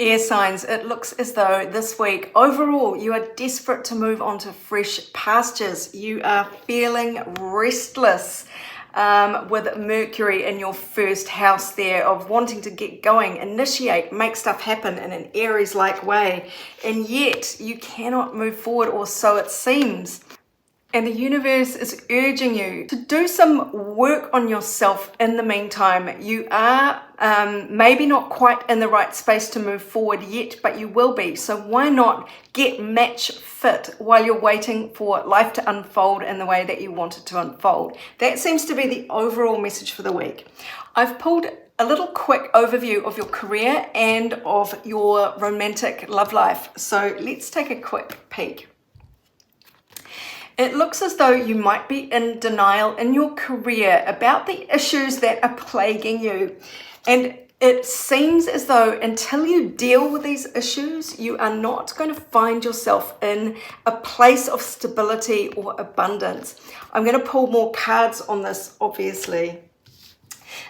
Air signs, it looks as though this week, overall, you are desperate to move on to fresh pastures. You are feeling restless with Mercury in your first house there, of wanting to get going, initiate, make stuff happen in an Aries-like way. And yet you cannot move forward, or so it seems. And the universe is urging you to do some work on yourself in the meantime. You are maybe not quite in the right space to move forward yet, but you will be. So why not get match fit while you're waiting for life to unfold in the way that you want it to unfold? That seems to be the overall message for the week. I've pulled a little quick overview of your career and of your romantic love life. So let's take a quick peek. It looks as though you might be in denial in your career about the issues that are plaguing you. And it seems as though until you deal with these issues, you are not going to find yourself in a place of stability or abundance. I'm going to pull more cards on this, obviously.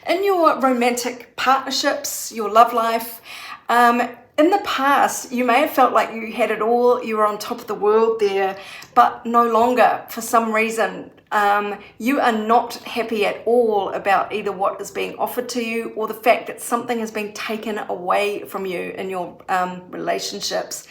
In your romantic partnerships, your love life, in the past, you may have felt like you had it all, you were on top of the world there, but no longer for some reason. You are not happy at all about either what is being offered to you or the fact that something has been taken away from you in your relationships.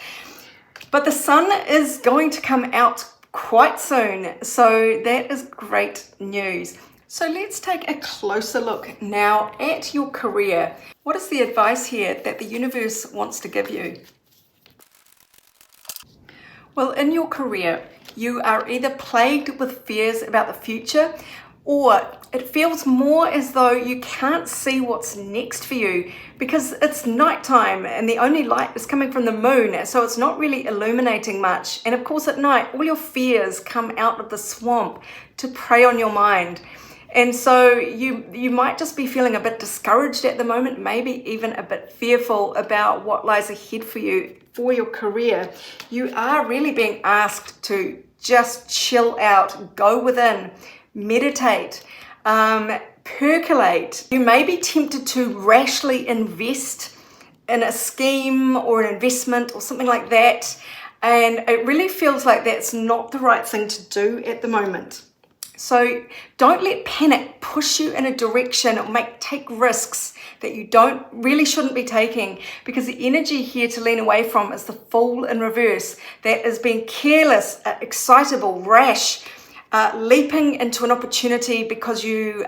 But the sun is going to come out quite soon, so that is great news. So let's take a closer look now at your career. What is the advice here that the universe wants to give you? Well, in your career, you are either plagued with fears about the future, or it feels more as though you can't see what's next for you because it's nighttime and the only light is coming from the moon, so it's not really illuminating much. And of course at night, all your fears come out of the swamp to prey on your mind. And so you might just be feeling a bit discouraged at the moment, maybe even a bit fearful about what lies ahead for you for your career. You are really being asked to just chill out, go within, meditate, percolate. You may be tempted to rashly invest in a scheme or an investment or something like that. And it really feels like that's not the right thing to do at the moment. So don't let panic push you in a direction or take risks that you shouldn't be taking, because the energy here to lean away from is the Fool in reverse. That is being careless, excitable, rash, leaping into an opportunity because you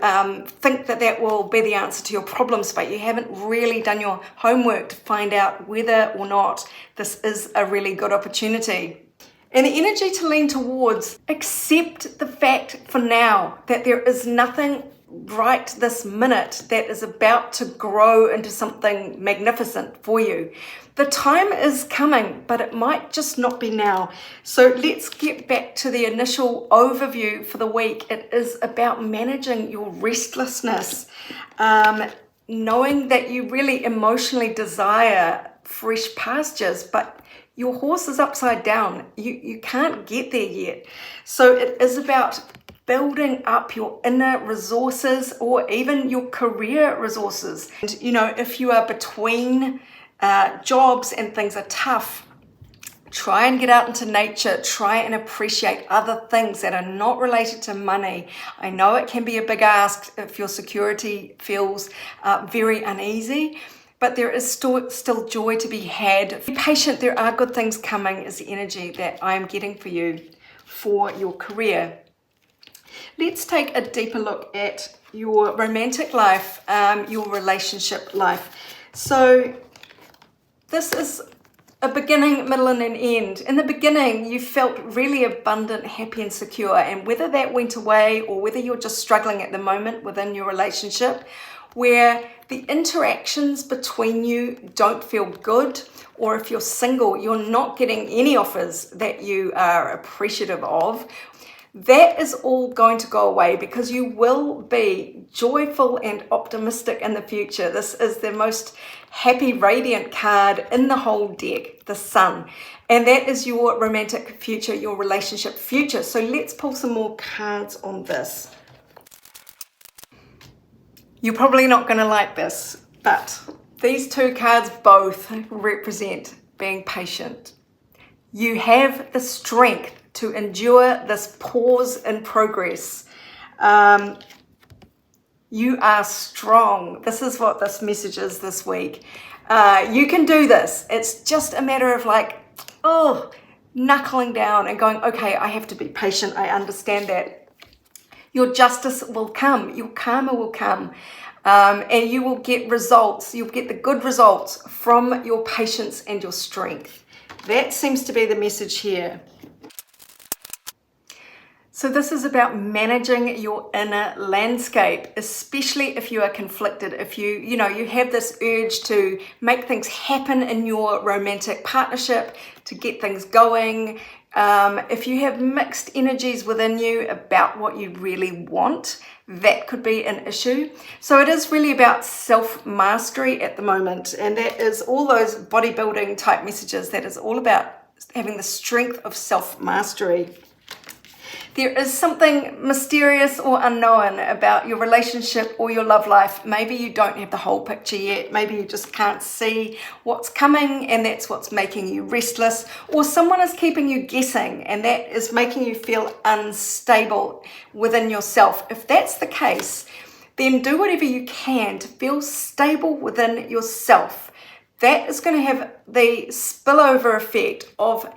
think that will be the answer to your problems, but you haven't really done your homework to find out whether or not this is a really good opportunity. And the energy to lean towards, accept the fact for now that there is nothing right this minute that is about to grow into something magnificent for you. The time is coming, but it might just not be now. So let's get back to the initial overview for the week. It is about managing your restlessness, knowing that you really emotionally desire fresh pastures, but your horse is upside down. You can't get there yet. So it is about building up your inner resources or even your career resources. And if you are between jobs and things are tough, try and get out into nature. Try and appreciate other things that are not related to money. I know it can be a big ask if your security feels very uneasy, but there is still joy to be had. Be patient, there are good things coming, is the energy that I am getting for you for your career. Let's take a deeper look at your romantic life, your relationship life. So this is a beginning, middle, and an end. In the beginning, you felt really abundant, happy, and secure. And whether that went away or whether you're just struggling at the moment within your relationship, where the interactions between you don't feel good, or if you're single, you're not getting any offers that you are appreciative of, that is all going to go away because you will be joyful and optimistic in the future. This is the most happy, radiant card in the whole deck, the Sun. And that is your romantic future, your relationship future. So let's pull some more cards on this. You're probably not going to like this, but These two cards both represent being patient. You have the strength to endure this pause in progress. You are strong. This is what this message is this week. You can do this. It's just a matter of knuckling down and going, okay, I have to be patient. I understand that. Your justice will come. Your karma will come. And you will get results. You'll get the good results from your patience and your strength. That seems to be the message here. So this is about managing your inner landscape, especially if you are conflicted, if you have this urge to make things happen in your romantic partnership, to get things going. If you have mixed energies within you about what you really want, that could be an issue. So it is really about self-mastery at the moment, and that is all those bodybuilding type messages. That is all about having the strength of self-mastery. There is something mysterious or unknown about your relationship or your love life. Maybe you don't have the whole picture yet. Maybe you just can't see what's coming and that's what's making you restless. Or someone is keeping you guessing and that is making you feel unstable within yourself. If that's the case, then do whatever you can to feel stable within yourself. That is going to have the spillover effect of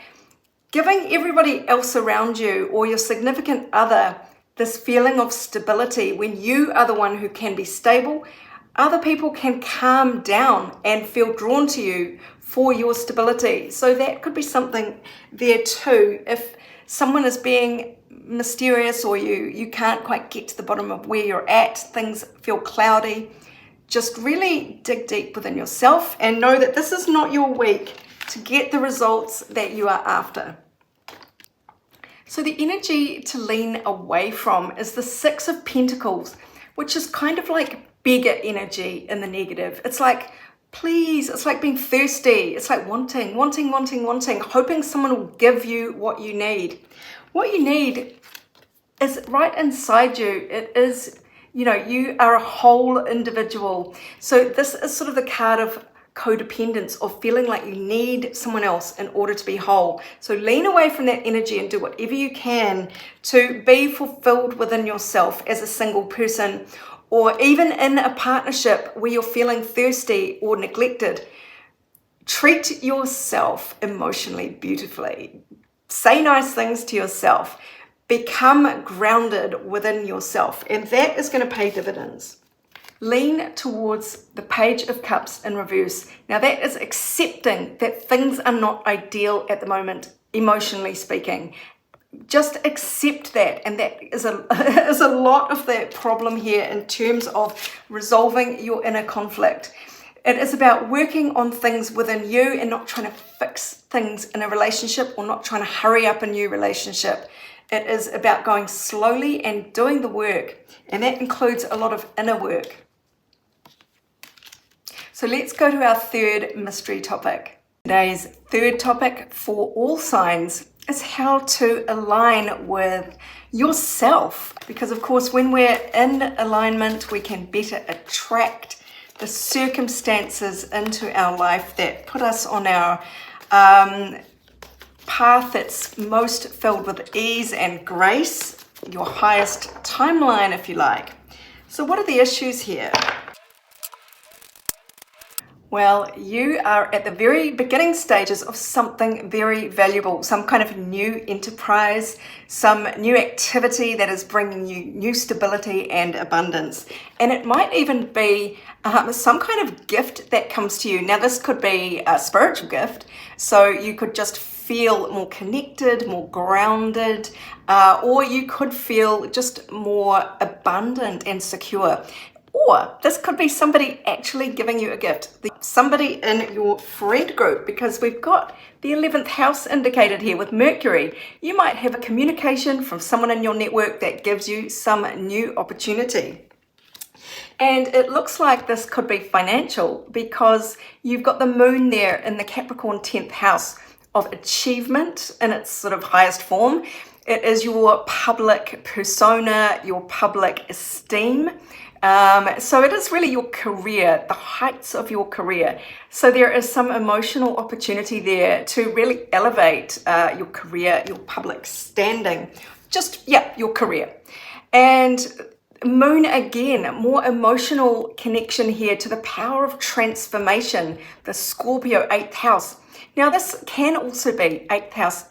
giving everybody else around you or your significant other this feeling of stability. When you are the one who can be stable, other people can calm down and feel drawn to you for your stability. So that could be something there too. If someone is being mysterious or you can't quite get to the bottom of where you're at, things feel cloudy, just really dig deep within yourself and know that this is not your week to get the results that you are after. So the energy to lean away from is the Six of Pentacles, which is kind of like beggar energy in the negative. It's like, please, it's like being thirsty. It's like wanting, hoping someone will give you what you need. What you need is right inside you. It is, you are a whole individual. So this is sort of the card of codependence, or feeling like you need someone else in order to be whole. So lean away from that energy and do whatever you can to be fulfilled within yourself as a single person, or even in a partnership where you're feeling thirsty or neglected. Treat yourself emotionally beautifully. Say nice things to yourself. Become grounded within yourself, and that is going to pay dividends. Lean towards the Page of Cups in reverse. Now that is accepting that things are not ideal at the moment, emotionally speaking. Just accept that, and that is a lot of the problem here in terms of resolving your inner conflict. It is about working on things within you and not trying to fix things in a relationship or not trying to hurry up a new relationship. It is about going slowly and doing the work, and that includes a lot of inner work. So let's go to our third mystery topic. Today's third topic for all signs is how to align with yourself. Because of course, when we're in alignment, we can better attract the circumstances into our life that put us on our path that's most filled with ease and grace, your highest timeline, if you like. So what are the issues here? Well, you are at the very beginning stages of something very valuable, some kind of new enterprise, some new activity that is bringing you new stability and abundance. And it might even be some kind of gift that comes to you. Now, this could be a spiritual gift, so you could just feel more connected, more grounded, or you could feel just more abundant and secure. Or this could be somebody actually giving you a gift, somebody in your friend group, because we've got the 11th house indicated here with Mercury. You might have a communication from someone in your network that gives you some new opportunity. And it looks like this could be financial because you've got the moon there in the Capricorn 10th house of achievement in its sort of highest form. It is your public persona, your public esteem. So it is really your career, the heights of your career. So there is some emotional opportunity there to really elevate your career, your public standing, your career. And Moon, again, more emotional connection here to the power of transformation, the Scorpio 8th house. Now, this can also be 8th house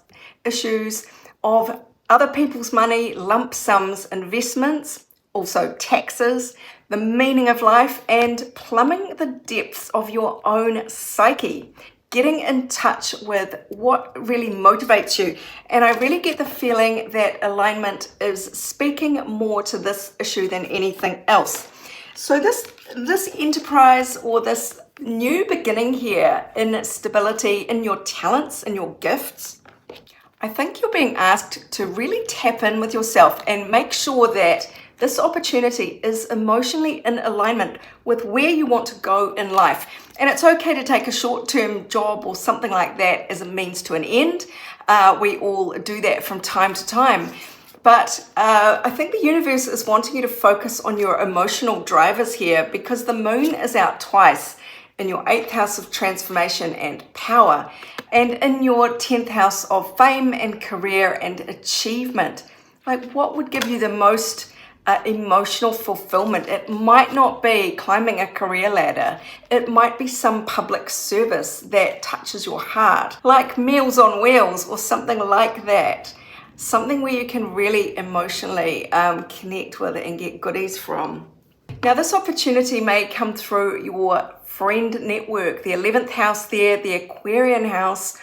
issues of other people's money, lump sums, investments, also taxes, the meaning of life, and plumbing the depths of your own psyche. Getting in touch with what really motivates you. And I really get the feeling that alignment is speaking more to this issue than anything else. So this enterprise, or this new beginning here in stability, in your talents, in your gifts, I think you're being asked to really tap in with yourself and make sure that this opportunity is emotionally in alignment with where you want to go in life. And it's okay to take a short-term job or something like that as a means to an end. We all do that from time to time. But I think the universe is wanting you to focus on your emotional drivers here, because the moon is out twice in your 8th house of transformation and power, and in your 10th house of fame and career and achievement. Like, what would give you the most emotional fulfillment? It might not be climbing a career ladder. It might be some public service that touches your heart, like Meals on Wheels or something like that. Something where you can really emotionally connect with and get goodies from. Now, this opportunity may come through your friend network, the 11th house there, the Aquarian house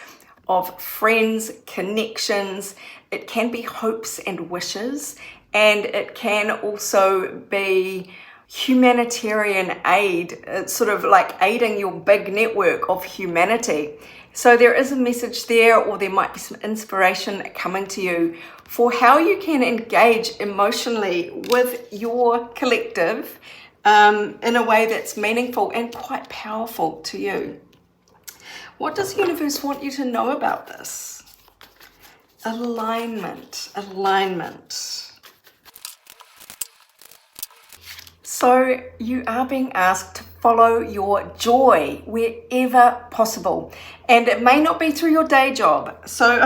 of friends, connections. It can be hopes and wishes, and it can also be humanitarian aid, sort of like aiding your big network of humanity. So there is a message there, or there might be some inspiration coming to you for how you can engage emotionally with your collective in a way that's meaningful and quite powerful to you. What does the universe want you to know about this? Alignment. So you are being asked to follow your joy wherever possible. And it may not be through your day job. So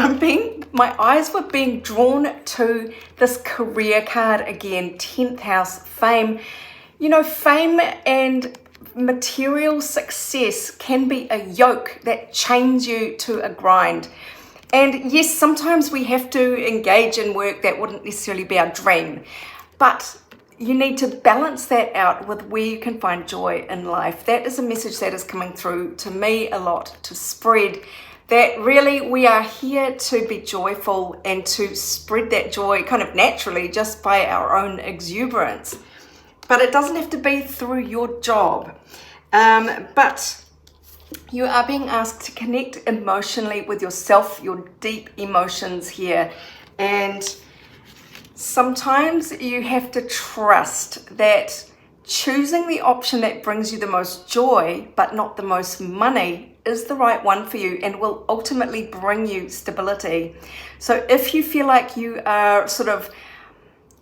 my eyes were being drawn to this career card again, 10th house, fame. You know, fame and material success can be a yoke that chains you to a grind. And yes, sometimes we have to engage in work that wouldn't necessarily be our dream, but you need to balance that out with where you can find joy in life. That is a message that is coming through to me a lot, to spread that really we are here to be joyful and to spread that joy kind of naturally just by our own exuberance. But it doesn't have to be through your job. But you are being asked to connect emotionally with yourself, your deep emotions here. And sometimes you have to trust that choosing the option that brings you the most joy, but not the most money, is the right one for you and will ultimately bring you stability. So if you feel like you are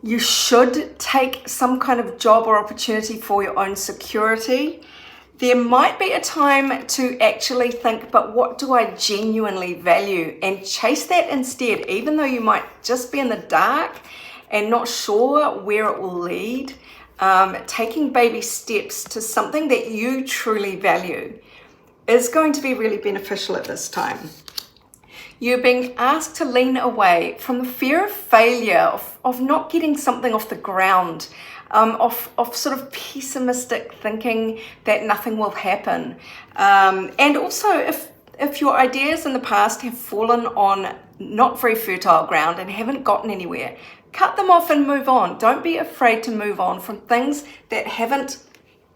you should take some kind of job or opportunity for your own security, there might be a time to actually think, but what do I genuinely value? And chase that instead, even though you might just be in the dark and not sure where it will lead. Taking baby steps to something that you truly value is going to be really beneficial at this time. You're being asked to lean away from the fear of failure, of not getting something off the ground, of sort of pessimistic thinking that nothing will happen. And also, if your ideas in the past have fallen on not very fertile ground and haven't gotten anywhere, cut them off and move on. Don't be afraid to move on from things that haven't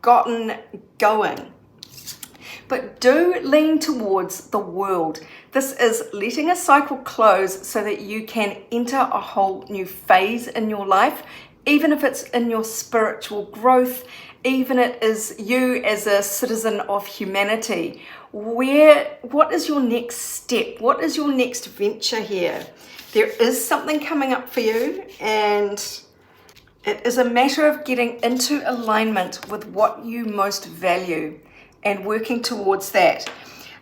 gotten going. But do lean towards the world. This is letting a cycle close so that you can enter a whole new phase in your life, even if it's in your spiritual growth, even it is you as a citizen of humanity. What is your next step? What is your next venture here? There is something coming up for you, and It is a matter of getting into alignment with what you most value and working towards that.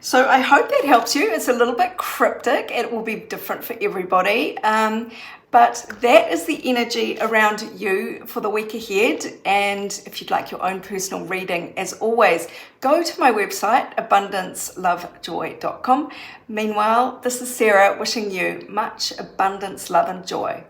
So I hope that helps you. It's a little bit cryptic. It will be different for everybody. But that is the energy around you for the week ahead. And if you'd like your own personal reading, as always, go to my website, abundancelovejoy.com. Meanwhile, this is Sarah wishing you much abundance, love, and joy.